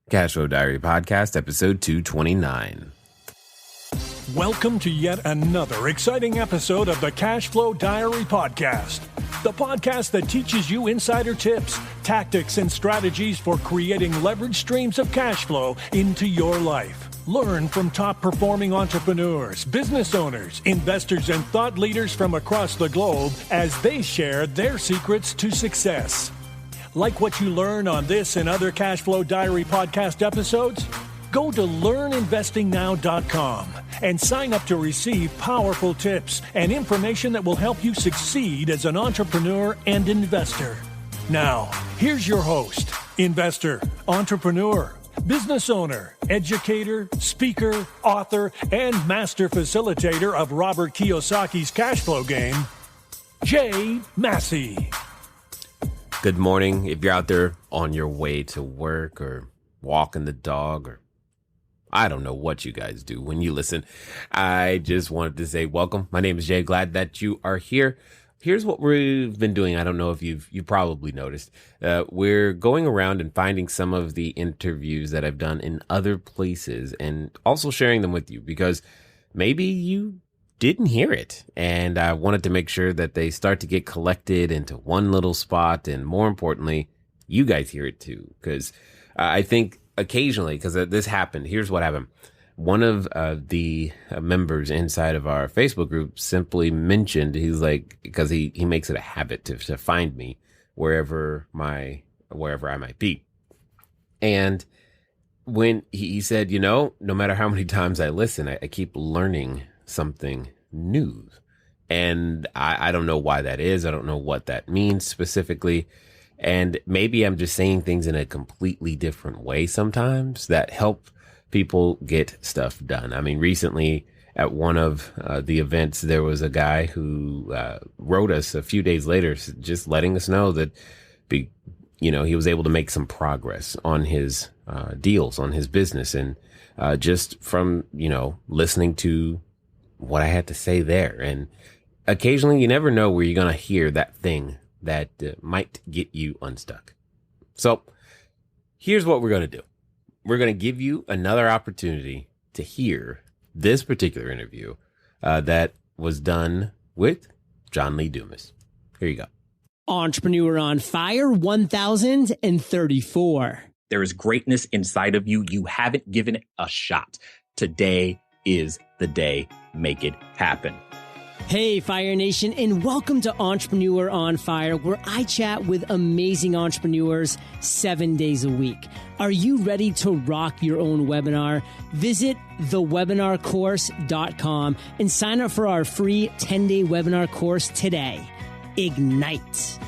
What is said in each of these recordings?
Cashflow Diary Podcast, episode 229. Welcome to yet another exciting episode of the Cashflow Diary Podcast, the podcast that teaches you insider tips, tactics, and strategies for creating leverage streams of cash flow into your life. Learn from top-performing entrepreneurs, business owners, investors, and thought leaders from across the globe as they share their secrets to success. Like what you learn on this and other Cashflow Diary podcast episodes? Go to learninvestingnow.com and sign up to receive powerful tips and information that will help you succeed as an entrepreneur and investor. Now, here's your host, investor, entrepreneur, business owner, educator, speaker, author, and master facilitator of Robert Kiyosaki's cash flow game, Jay Massey. Good morning. If you're out there on your way to work or walking the dog, or I don't know what you guys do when you listen, I just wanted to say welcome. My name is Jay. Glad that you are here. Here's what we've been doing. I don't know if you've probably noticed. We're going around and finding some of the interviews that I've done in other places and also sharing them with you because maybe you didn't hear it. And I wanted to make sure that they start to get collected into one little spot. And more importantly, you guys hear it too. Because I think occasionally, because this happened, here's what happened. One of the members inside of our Facebook group simply mentioned, he's like, because he makes it a habit to find me wherever I might be. And when he said, no matter how many times I listen, I keep learning something new. And I don't know why that is. I don't know what that means specifically. And maybe I'm just saying things in a completely different way sometimes that help people get stuff done. I mean, recently at one of the events, there was a guy who wrote us a few days later, just letting us know that, he was able to make some progress on his deals, on his business. And just from, listening to what I had to say there. And occasionally you never know where you're going to hear that thing that might get you unstuck. So here's what we're going to do. We're going to give you another opportunity to hear this particular interview that was done with John Lee Dumas. Here you go. Entrepreneur on Fire 1034. There is greatness inside of you. You haven't given it a shot. Today is the day. Make it happen. Hey, Fire Nation, and welcome to Entrepreneur on Fire, where I chat with amazing entrepreneurs 7 days a week. Are you ready to rock your own webinar? Visit thewebinarcourse.com and sign up for our free 10-day webinar course today. Ignite.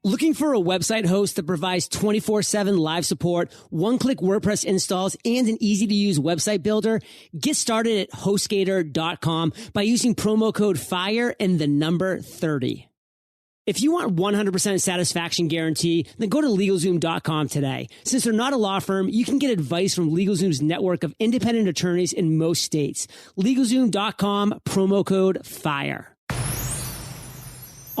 Looking for a website host that provides 24/7 live support, one-click WordPress installs, and an easy-to-use website builder? Get started at HostGator.com by using promo code FIRE and the number 30. If you want 100% satisfaction guarantee, then go to LegalZoom.com today. Since they're not a law firm, you can get advice from LegalZoom's network of independent attorneys in most states. LegalZoom.com, promo code FIRE.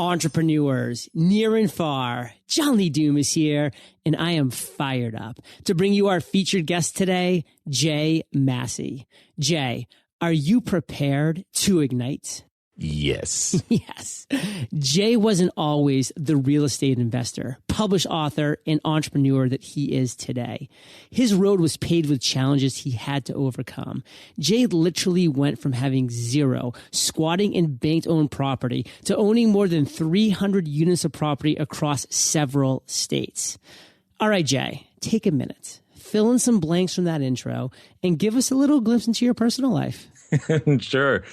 Entrepreneurs, near and far, John Lee Dumas here, and I am fired up to bring you our featured guest today, Jay Massey. Jay, are you prepared to ignite? Yes. Yes. Jay wasn't always the real estate investor, published author, and entrepreneur that he is today. His road was paved with challenges he had to overcome. Jay literally went from having zero, squatting in bank-owned property, to owning more than 300 units of property across several states. All right, Jay, take a minute. Fill in some blanks from that intro and give us a little glimpse into your personal life. Sure.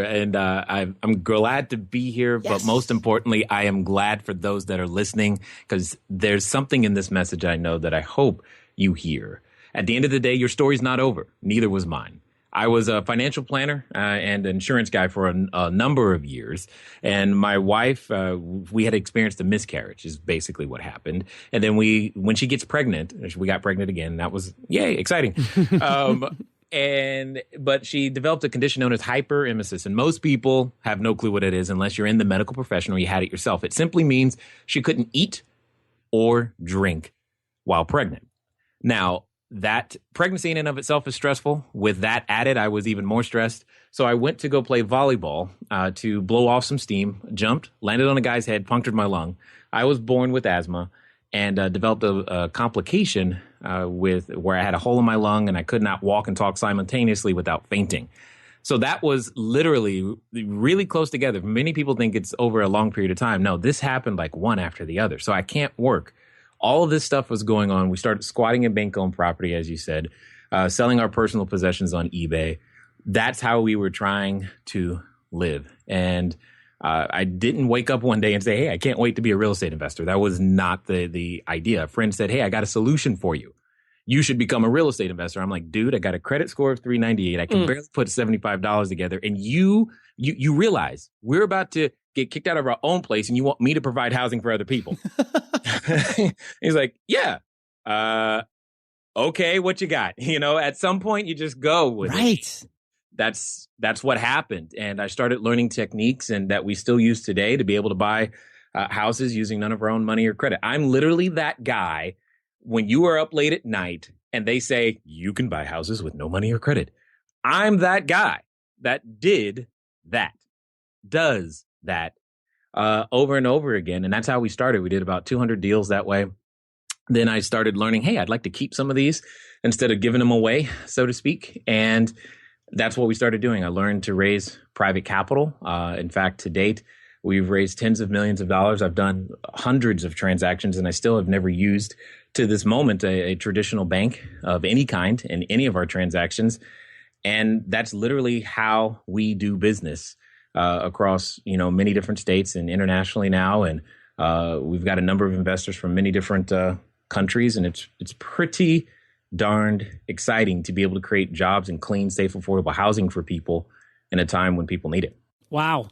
And I'm glad to be here. Yes. But most importantly, I am glad for those that are listening, because there's something in this message I know that I hope you hear. At the end of the day, your story's not over. Neither was mine. I was a financial planner and insurance guy for a number of years. And my wife, we had experienced a miscarriage is basically what happened. And then when she gets pregnant, we got pregnant again. That was, yay, exciting. But she developed a condition known as hyperemesis. And most people have no clue what it is unless you're in the medical profession or you had it yourself. It simply means she couldn't eat or drink while pregnant. Now, that pregnancy in and of itself is stressful. With that added, I was even more stressed. So I went to go play volleyball to blow off some steam, jumped, landed on a guy's head, punctured my lung. I was born with asthma and developed a complication with where I had a hole in my lung and I could not walk and talk simultaneously without fainting. So that was literally really close together. Many people think it's over a long period of time. No, this happened like one after the other. So I can't work. All of this stuff was going on. We started squatting in bank-owned property, as you said, selling our personal possessions on eBay. That's how we were trying to live. And I didn't wake up one day and say, hey, I can't wait to be a real estate investor. That was not the idea. A friend said, hey, I got a solution for you. You should become a real estate investor. I'm like, dude, I got a credit score of 398. I can barely put $75 together. And you realize we're about to get kicked out of our own place and you want me to provide housing for other people. He's like, yeah. Okay, what you got? At some point you just go with it. That's what happened. And I started learning techniques and that we still use today to be able to buy houses using none of our own money or credit. I'm literally that guy when you are up late at night and they say you can buy houses with no money or credit. I'm that guy that does that over and over again. And that's how we started. We did about 200 deals that way. Then I started learning, hey, I'd like to keep some of these instead of giving them away, so to speak. And that's what we started doing. I learned to raise private capital. In fact, to date, we've raised tens of millions of dollars. I've done hundreds of transactions, and I still have never used, to this moment, a traditional bank of any kind in any of our transactions. And that's literally how we do business across, many different states and internationally now. And we've got a number of investors from many different countries, and it's pretty darned exciting to be able to create jobs and clean, safe, affordable housing for people in a time when people need it. Wow.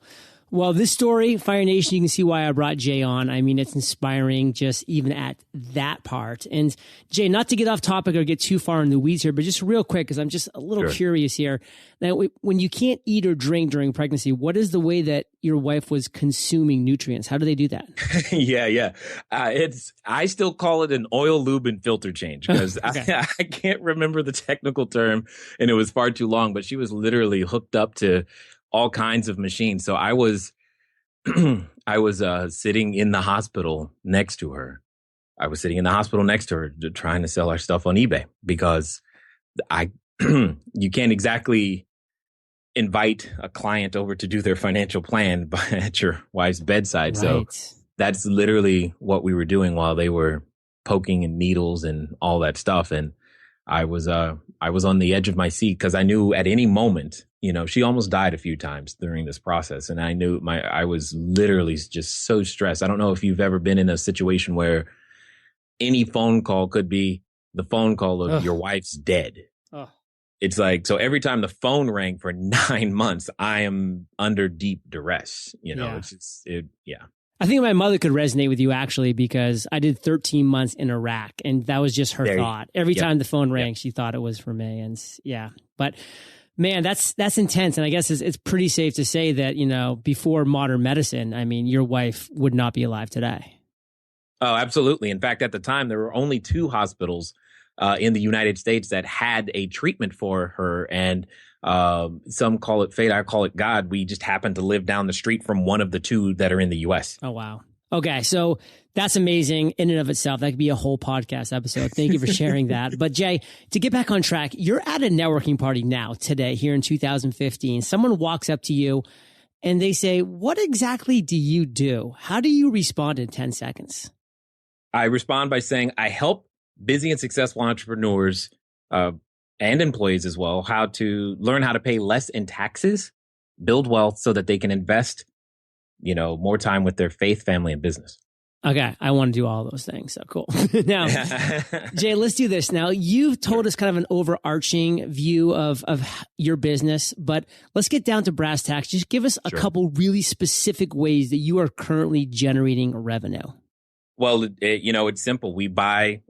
Well, this story, Fire Nation, you can see why I brought Jay on. I mean, it's inspiring just even at that part. And Jay, not to get off topic or get too far in the weeds here, but just real quick, because I'm just a little curious here. Now, when you can't eat or drink during pregnancy, what is the way that your wife was consuming nutrients? How do they do that? Yeah. I still call it an oil, lube, and filter change because I can't remember the technical term and it was far too long, but she was literally hooked up to all kinds of machines. So I was sitting in the hospital next to her. Trying to sell our stuff on eBay because you can't exactly invite a client over to do their financial plan at your wife's bedside. Right. So that's literally what we were doing while they were poking in needles and all that stuff. And I was on the edge of my seat because I knew at any moment, she almost died a few times during this process. And I knew I was literally just so stressed. I don't know if you've ever been in a situation where any phone call could be the phone call of your wife's dead. Oh. It's like, so every time the phone rang for 9 months, I am under deep duress. It's just, I think my mother could resonate with you actually, because I did 13 months in Iraq and that was just her thought. Every time the phone rang, she thought it was for me. And but man, that's intense. And I guess it's pretty safe to say that, before modern medicine, I mean, your wife would not be alive today. Oh, absolutely. In fact, at the time, there were only 2 hospitals in the United States that had a treatment for her. And some call it fate. I call it God. We just happen to live down the street from one of the 2 that are in the U.S. Oh, wow. Okay. So that's amazing in and of itself. That could be a whole podcast episode. Thank you for sharing that. But Jay, to get back on track, you're at a networking party now today here in 2015. Someone walks up to you and they say, what exactly do you do? How do you respond in 10 seconds? I respond by saying, I help busy and successful entrepreneurs and employees as well, how to learn how to pay less in taxes, build wealth so that they can invest, more time with their faith, family, and business. Okay. I want to do all those things. So cool. Now, Jay, let's do this. Now, you've told us kind of an overarching view of your business, but let's get down to brass tacks. Just give us a couple really specific ways that you are currently generating revenue. Well, it's simple. We buy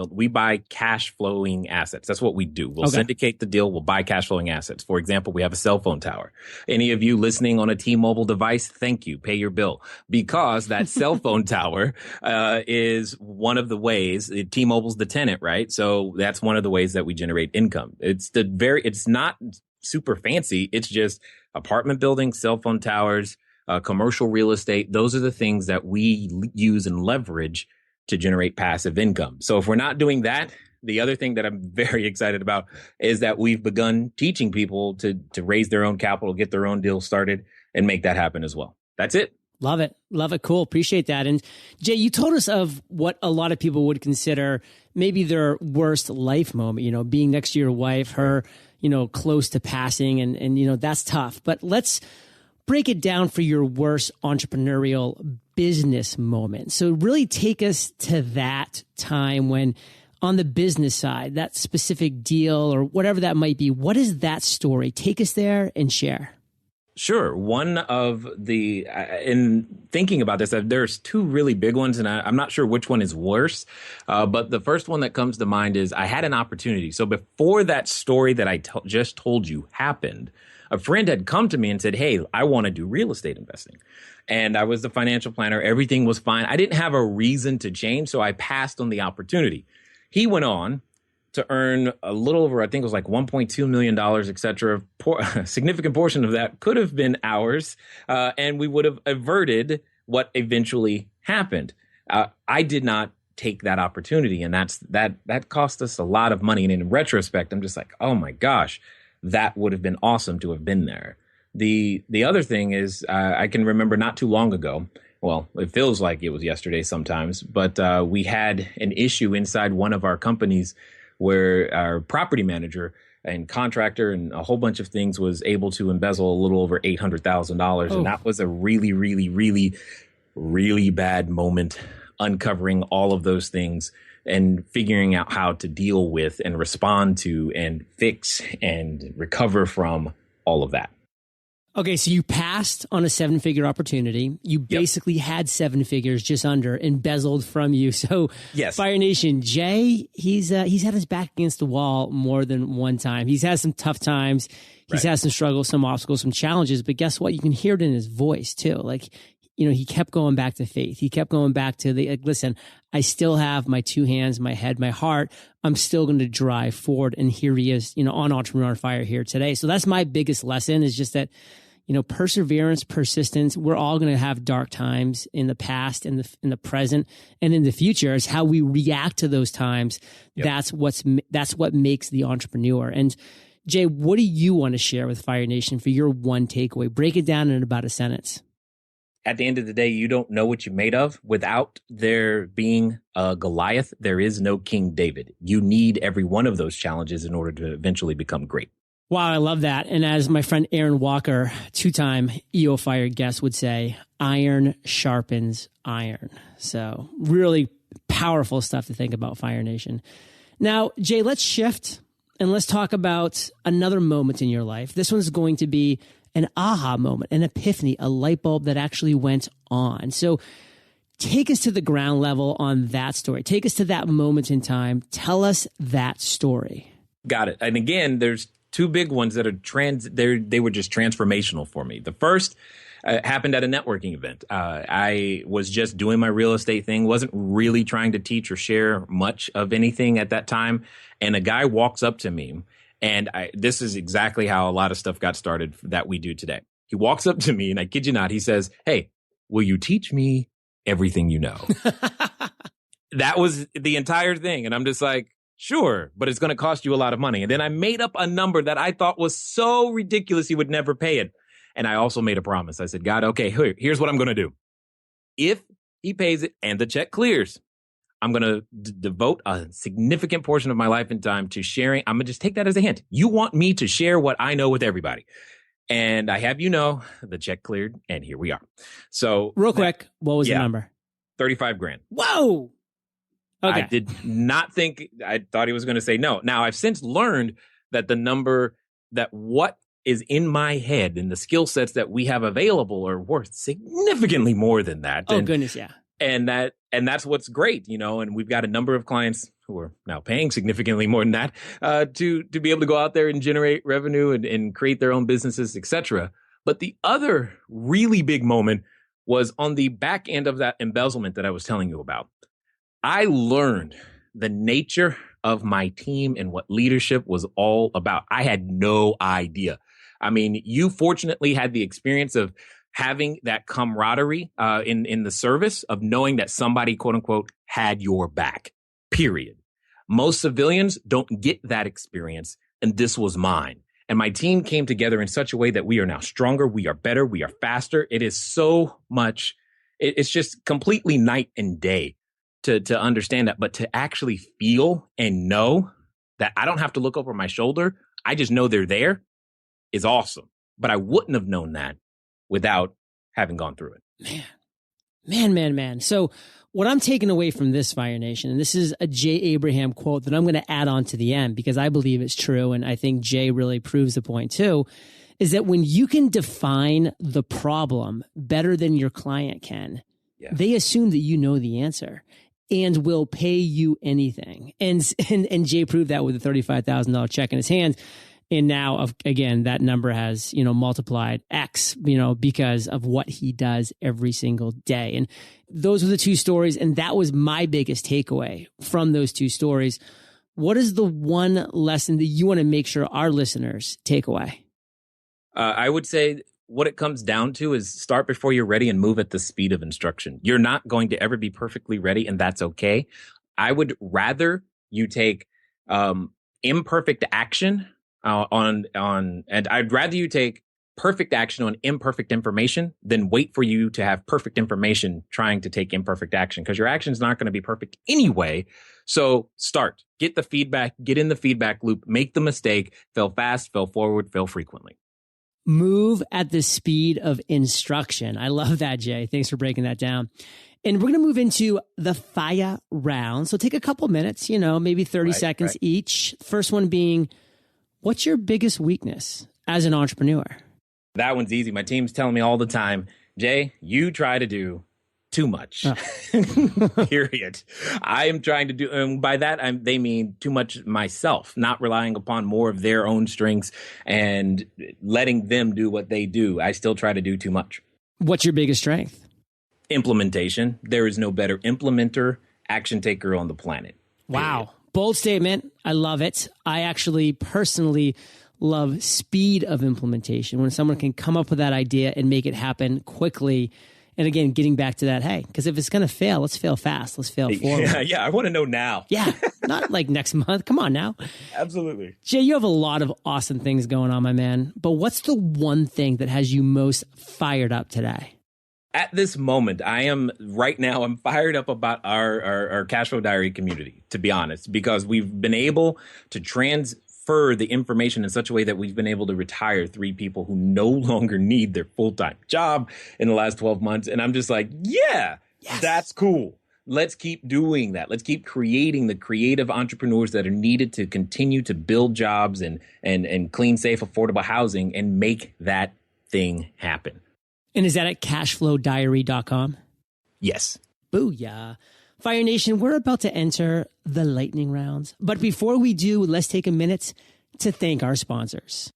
we buy cash flowing assets. That's what we do. We'll syndicate the deal. We'll buy cash flowing assets. For example, we have a cell phone tower. Any of you listening on a T-Mobile device, thank you. Pay your bill, because that cell phone tower is one of the ways. T-Mobile's the tenant, right? So that's one of the ways that we generate income. It's not super fancy. It's just apartment buildings, cell phone towers, commercial real estate. Those are the things that we use and leverage to generate passive income. So if we're not doing that, the other thing that I'm very excited about is that we've begun teaching people to raise their own capital, get their own deal started, and make that happen as well. That's it. Love it. Love it. Cool. Appreciate that. And Jay, you told us of what a lot of people would consider maybe their worst life moment, being next to your wife, her, close to passing, and that's tough. But let's break it down for your worst entrepreneurial business moment. So really take us to that time when, on the business side, that specific deal or whatever that might be. What is that story? Take us there and share. Sure. One of in thinking about this, there's two really big ones, and I'm not sure which one is worse. But the first one that comes to mind is I had an opportunity. So before that story that I just told you happened, a friend had come to me and said, hey, I want to do real estate investing. And I was the financial planner. Everything was fine. I didn't have a reason to change, so I passed on the opportunity. He went on to earn a little over, I think it was like $1.2 million, et cetera. A significant portion of that could have been ours, and we would have averted what eventually happened. I did not take that opportunity, and that cost us a lot of money. And in retrospect, I'm just like, oh my gosh, that would have been awesome to have been there. The other thing is, I can remember not too long ago, well, it feels like it was yesterday sometimes, but we had an issue inside one of our companies where our property manager and contractor and a whole bunch of things was able to embezzle a little over $800,000. And that was a really, really, really, really bad moment, uncovering all of those things and figuring out how to deal with and respond to and fix and recover from all of that. Okay, so you passed on a 7-figure opportunity. You basically had 7 figures just under embezzled from you. So yes. Fire Nation, Jay, he's had his back against the wall more than one time. He's had some tough times. He's had some struggles, some obstacles, some challenges. But guess what? You can hear it in his voice too. Like, he kept going back to faith. He kept going back to listen, I still have my 2 hands, my head, my heart. I'm still going to drive forward. And here he is, on Entrepreneur on Fire here today. So that's my biggest lesson, is just that, perseverance, persistence. We're all going to have dark times in the past, in the present, and in the future. Is how we react to those times. Yep. That's what makes the entrepreneur. And Jay, what do you want to share with Fire Nation for your one takeaway? Break it down in about a sentence. At the end of the day, you don't know what you're made of. Without there being a Goliath, there is no King David. You need every one of those challenges in order to eventually become great. Wow, I love that. And as my friend Aaron Walker, 2-time EO Fire guest, would say, iron sharpens iron. So really powerful stuff to think about, Fire Nation. Now, Jay, let's shift and let's talk about another moment in your life. This one's going to be an aha moment, an epiphany, a light bulb that actually went on. So take us to the ground level on that story. Take us to that moment in time. Tell us that story. Got it. And again, there's 2 big ones that are they were just transformational for me. The first happened at a networking event. I was just doing my real estate thing, wasn't really trying to teach or share much of anything at that time. And a guy walks up to me, and this is exactly how a lot of stuff got started that we do today. He walks up to me, and I kid you not, he says, hey, will you teach me everything you know? That was the entire thing. And I'm just like, sure, but it's going to cost you a lot of money. And then I made up a number that I thought was so ridiculous he would never pay it. And I also made a promise. I said, God, okay, here's what I'm going to do. If he pays it and the check clears, I'm going to devote a significant portion of my life and time to sharing. I'm going to just take that as a hint. You want me to share what I know with everybody. And I have the check cleared, and here we are. So real quick, what was the number? $35,000. Whoa. Okay. I did not think, I thought he was going to say no. Now, I've since learned that what is in my head and the skill sets that we have available are worth significantly more than that. Oh, goodness, yeah. And that's what's great, and we've got a number of clients who are now paying significantly more than that to be able to go out there and generate revenue and create their own businesses, etc. But the other really big moment was on the back end of that embezzlement that I was telling you about. I learned the nature of my team and what leadership was all about. I had no idea. I mean, you fortunately had the experience of having that camaraderie in the service of knowing that somebody, quote unquote, had your back, period. Most civilians don't get that experience, and this was mine. And my team came together in such a way that we are now stronger, we are better, we are faster. It is so much, it's just completely night and day to understand that. But to actually feel and know that I don't have to look over my shoulder, I just know they're there, is awesome. But I wouldn't have known that without having gone through it. Man. So what I'm taking away from this, Fire Nation, and this is a Jay Abraham quote that I'm going to add on to the end because I believe it's true, and I think Jay really proves the point too, is that when you can define the problem better than your client can, they assume that you know the answer and will pay you anything. And Jay proved that with a $35,000 check in his hand. And now, again, that number has, multiplied X, because of what he does every single day. And those were the two stories. And that was my biggest takeaway from those two stories. What is the one lesson that you want to make sure our listeners take away? I would say what it comes down to is start before you're ready and move at the speed of instruction. You're not going to ever be perfectly ready, and that's okay. I would rather you take imperfect action and I'd rather you take perfect action on imperfect information than wait for you to have perfect information trying to take imperfect action, because your action is not going to be perfect anyway. So start, get the feedback, get in the feedback loop, make the mistake, fail fast, fail forward, fail frequently. Move at the speed of instruction. I love that, Jay. Thanks for breaking that down. And we're going to move into the fire round. So take a couple minutes, maybe 30 seconds each. First one being, what's your biggest weakness as an entrepreneur? That one's easy. My team's telling me all the time, Jay, you try to do too much. Period. I am trying to do, and by that, they mean too much myself, not relying upon more of their own strengths and letting them do what they do. I still try to do too much. What's your biggest strength? Implementation. There is no better implementer, action taker on the planet. Wow. Period. Bold statement. I love it. I actually personally love speed of implementation, when someone can come up with that idea and make it happen quickly. And again, getting back to that, hey, because if it's going to fail, let's fail fast. Let's fail forward. Yeah, I want to know now. Yeah, not like next month. Come on now. Absolutely. Jay, you have a lot of awesome things going on, my man. But what's the one thing that has you most fired up today? At this moment, I'm fired up about our cash flow diary community, to be honest, because we've been able to transfer the information in such a way that we've been able to retire 3 people who no longer need their full-time job in the last 12 months. And I'm just like, yes. That's cool. Let's keep doing that. Let's keep creating the creative entrepreneurs that are needed to continue to build jobs and clean, safe, affordable housing and make that thing happen. And is that at cashflowdiary.com? Yes. Booyah. Fire Nation, we're about to enter the lightning rounds. But before we do, let's take a minute to thank our sponsors.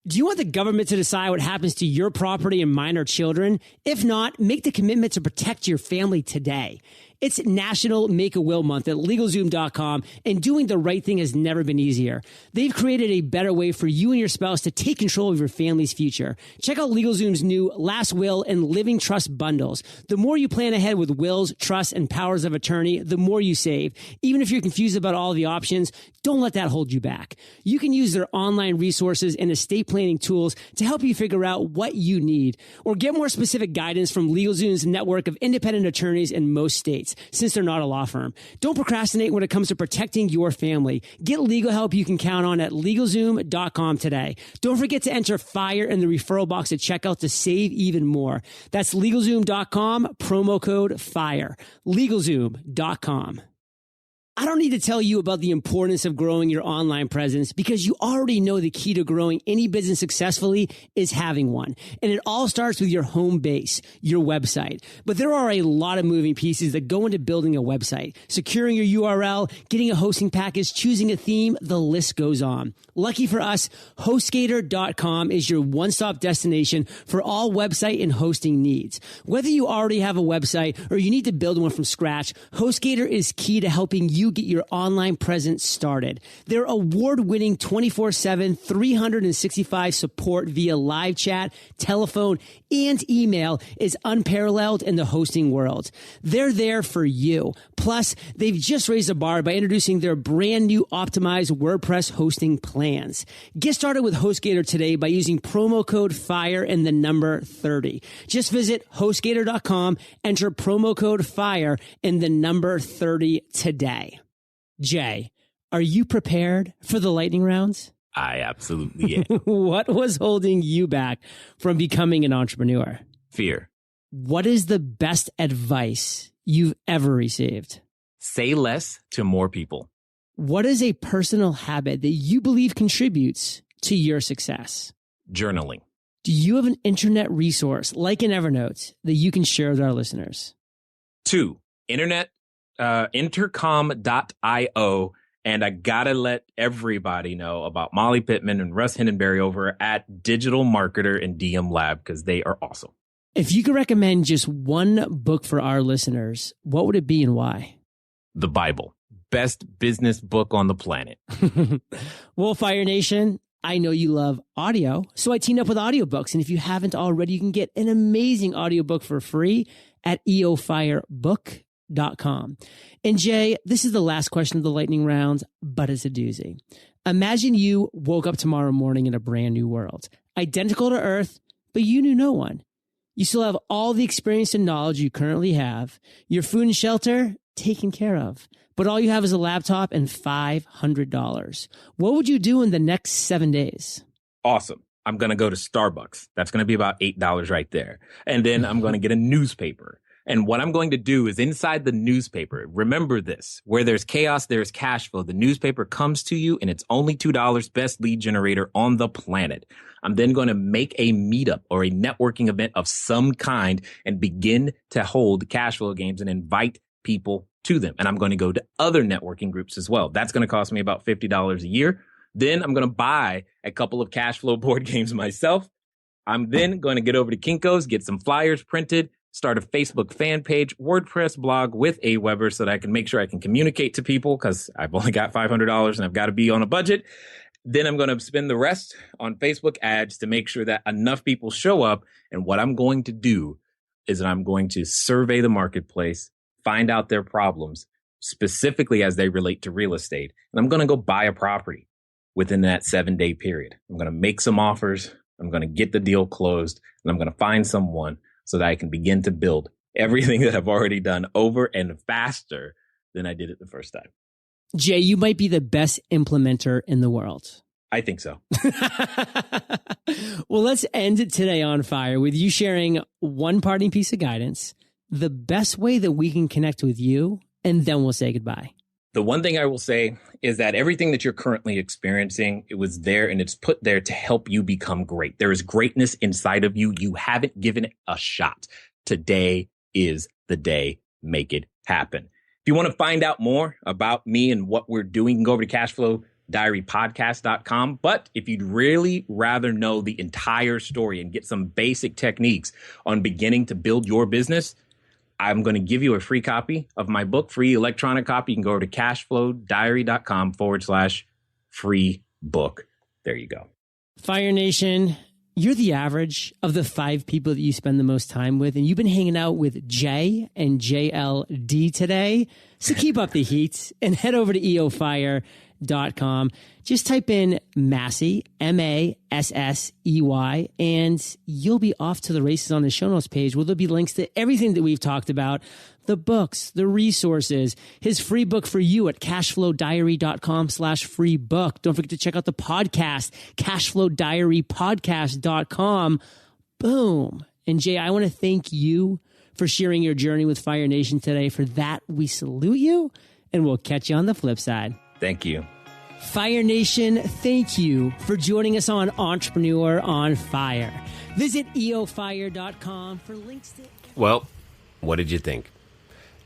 Do you want the government to decide what happens to your property and minor children? If not, make the commitment to protect your family today. It's National Make-A-Will Month at LegalZoom.com, and doing the right thing has never been easier. They've created a better way for you and your spouse to take control of your family's future. Check out LegalZoom's new Last Will and Living Trust bundles. The more you plan ahead with wills, trusts, and powers of attorney, the more you save. Even if you're confused about all the options, don't let that hold you back. You can use their online resources and estate planning tools to help you figure out what you need, or get more specific guidance from LegalZoom's network of independent attorneys in most states, since they're not a law firm. Don't procrastinate when it comes to protecting your family. Get legal help you can count on at LegalZoom.com today. Don't forget to enter FIRE in the referral box at checkout to save even more. That's LegalZoom.com, promo code FIRE. LegalZoom.com. I don't need to tell you about the importance of growing your online presence because you already know the key to growing any business successfully is having one. And it all starts with your home base, your website. But there are a lot of moving pieces that go into building a website. Securing your URL, getting a hosting package, choosing a theme, the list goes on. Lucky for us, HostGator.com is your one-stop destination for all website and hosting needs. Whether you already have a website or you need to build one from scratch, HostGator is key to helping you get your online presence started. Their award-winning 24/7, 365 support via live chat, telephone, and email is unparalleled in the hosting world. They're there for you. Plus, they've just raised the bar by introducing their brand new optimized WordPress hosting plans. Get started with HostGator today by using promo code FIRE and the number 30. Just visit HostGator.com, enter promo code FIRE and the number 30 today. Jay, are you prepared for the lightning rounds? I absolutely am. What was holding you back from becoming an entrepreneur? Fear. What is the best advice you've ever received? Say less to more people. What is a personal habit that you believe contributes to your success? Journaling. Do you have an internet resource like an Evernote that you can share with our listeners? 2, intercom.io. And I gotta let everybody know about Molly Pittman and Russ Hindenberry over at Digital Marketer and DM Lab because they are awesome. If you could recommend just one book for our listeners, what would it be and why? The Bible. Best business book on the planet. Well, Fire Nation, I know you love audio, so I teamed up with audiobooks. And if you haven't already, you can get an amazing audiobook for free at eofirebook.com. And Jay, this is the last question of the lightning round, but it's a doozy. Imagine you woke up tomorrow morning in a brand new world, identical to Earth, but you knew no one. You still have all the experience and knowledge you currently have, your food and shelter taken care of, but all you have is a laptop and $500. What would you do in the next 7 days? Awesome. I'm going to go to Starbucks. That's going to be about $8 right there. And then I'm going to get a newspaper. And what I'm going to do is inside the newspaper, remember this, where there's chaos, there's cash flow. The newspaper comes to you and it's only $2, best lead generator on the planet. I'm then going to make a meetup or a networking event of some kind and begin to hold cash flow games and invite people to them. And I'm going to go to other networking groups as well. That's going to cost me about $50 a year. Then I'm going to buy a couple of cash flow board games myself. I'm then going to get over to Kinko's, get some flyers printed, start a Facebook fan page, WordPress blog with Aweber so that I can make sure I can communicate to people because I've only got $500 and I've got to be on a budget. Then I'm going to spend the rest on Facebook ads to make sure that enough people show up. And what I'm going to do is that I'm going to survey the marketplace, find out their problems, specifically as they relate to real estate. And I'm going to go buy a property within that 7-day period. I'm going to make some offers. I'm going to get the deal closed and I'm going to find someone so that I can begin to build everything that I've already done over and faster than I did it the first time. Jay, you might be the best implementer in the world. I think so. Well, let's end it today on fire with you sharing one parting piece of guidance, the best way that we can connect with you, and then we'll say goodbye. The one thing I will say is that everything that you're currently experiencing, it was there and it's put there to help you become great. There is greatness inside of you. You haven't given it a shot. Today is the day. Make it happen. If you want to find out more about me and what we're doing, you can go over to cashflowdiarypodcast.com. But if you'd really rather know the entire story and get some basic techniques on beginning to build your business, I'm going to give you a free copy of my book, free electronic copy. You can go over to cashflowdiary.com/free book. There you go. Fire Nation, you're the average of the 5 people that you spend the most time with, and you've been hanging out with Jay and JLD today. So keep up the heat and head over to eofire.com. Just type in Massey, Massey, and you'll be off to the races on the show notes page where there'll be links to everything that we've talked about, the books, the resources, his free book for you at cashflowdiary.com/free book. Don't forget to check out the podcast, cashflowdiarypodcast.com. Boom. And Jay, I want to thank you for sharing your journey with Fire Nation today. For that, we salute you. and we'll catch you on the flip side. Thank you. Fire Nation, thank you for joining us on Entrepreneur on Fire. Visit eofire.com for links to... Well, what did you think?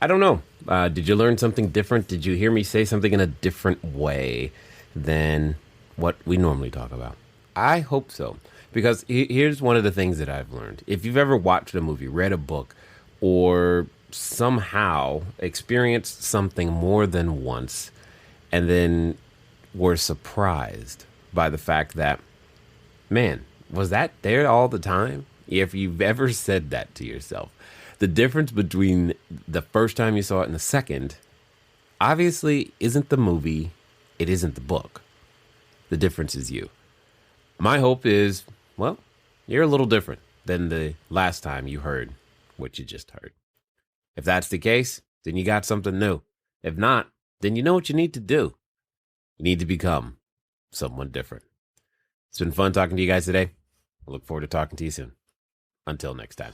I don't know. Did you learn something different? Did you hear me say something in a different way than what we normally talk about? I hope so. Because here's one of the things that I've learned. If you've ever watched a movie, read a book, or somehow experienced something more than once, and then were surprised by the fact that, man, was that there all the time? If you've ever said that to yourself, the difference between the first time you saw it and the second, obviously isn't the movie, it isn't the book. The difference is you. My hope is, well, you're a little different than the last time you heard what you just heard. If that's the case, then you got something new. If not, then you know what you need to do. You need to become someone different. It's been fun talking to you guys today. I look forward to talking to you soon. Until next time.